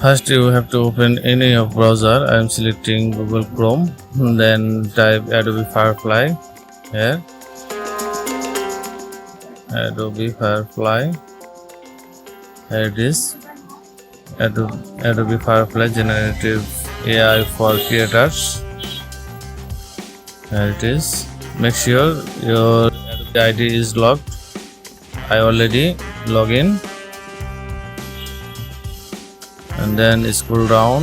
First you have to open any of browser. I am selecting Google Chrome, then type Adobe Firefly here. Adobe Firefly, here it is. Adobe Firefly Generative AI for Creators. Here it is. Make sure your Adobe ID is logged. I already log in. And then scroll down.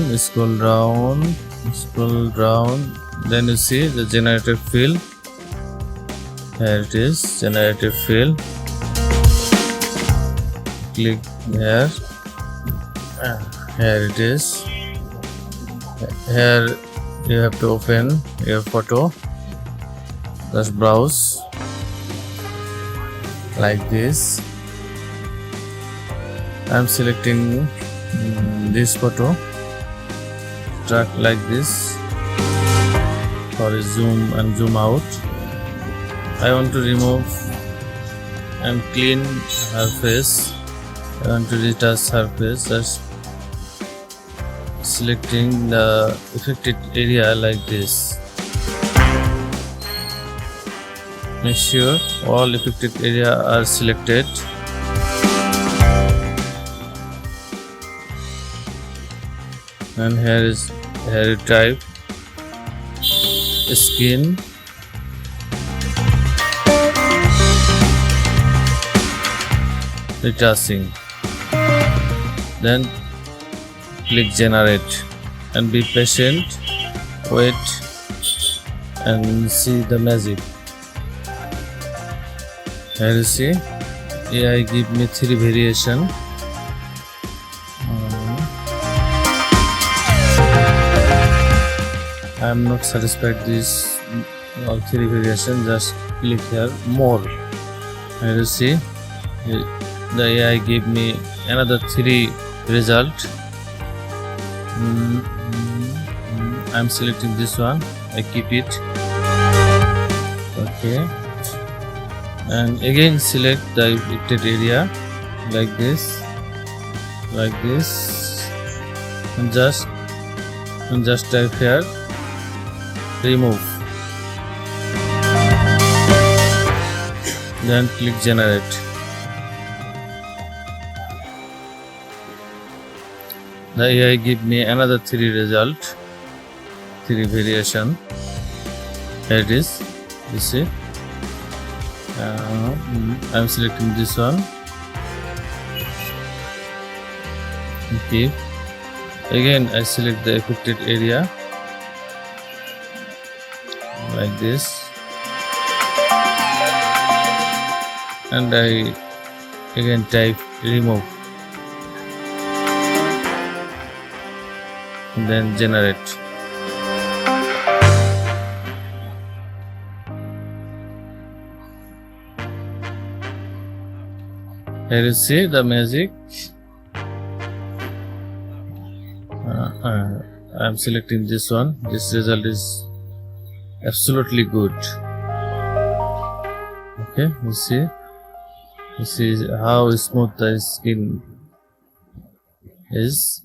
Then you see the Generative Fill. Here it is, Generative Fill. Click here. Here it is. Here you have to open your photo. Just browse like this. I am selecting this photo. Drag like this for zoom and zoom out. I want to remove and clean her face. I want to retouch her face. Just selecting the affected area like this. Make sure all affected area are selected. And here you type skin. Retouching. Then click generate and be patient. Wait and see the magic. Here you see AI give me 3 variation. I am not satisfied this all 3 variation. Just click here more. Here you see the AI gave me another 3 result. I am selecting this one. I keep it. Okay. And again select the affected area like this, and just type here remove. Then click generate. The AI give me another 3 result, 3 variation. Here it is. You see. I am selecting this one. Okay. Again I select the affected area like this, and I again type remove, and then generate. Here you see the magic. I am selecting this one. This result is absolutely good. Okay, you see how smooth the skin is.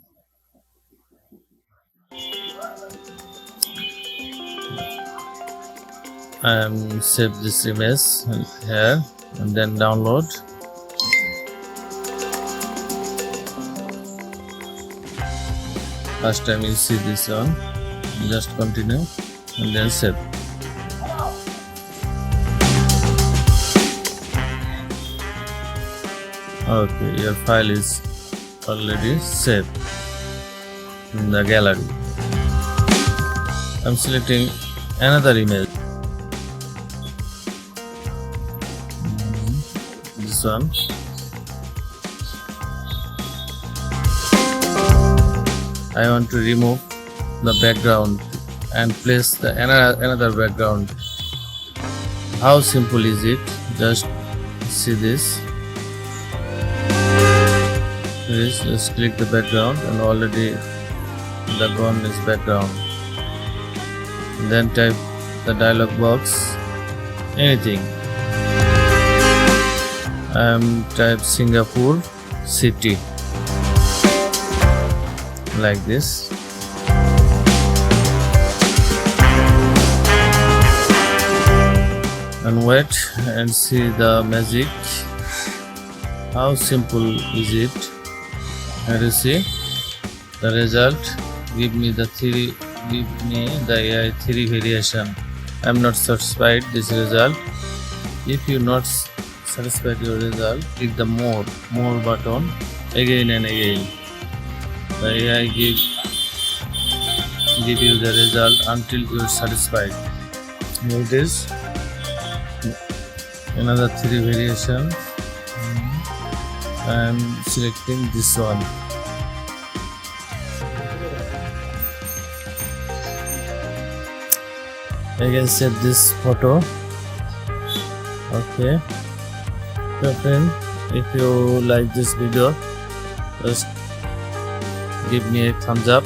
I am save this image here and then download. First time you see this one, just continue and then save. Okay, your file is already saved in the gallery. I'm selecting another image. This one. I want to remove the background and place the another background. How simple is it? Just see this. Just click the background and already the gone is background. Then type the dialog box, anything. Type Singapore city. like this. And wait and see the magic. How simple is it? And you see the result. Give me the AI 3 variation. I am not satisfied this result. If you not satisfied your result, click the more button again and again. The AI give you the result until you are satisfied. Here it is. Another 3 variation. I am selecting this one. I can set this photo. Okay. So friend, if you like this video, just give me a thumbs up.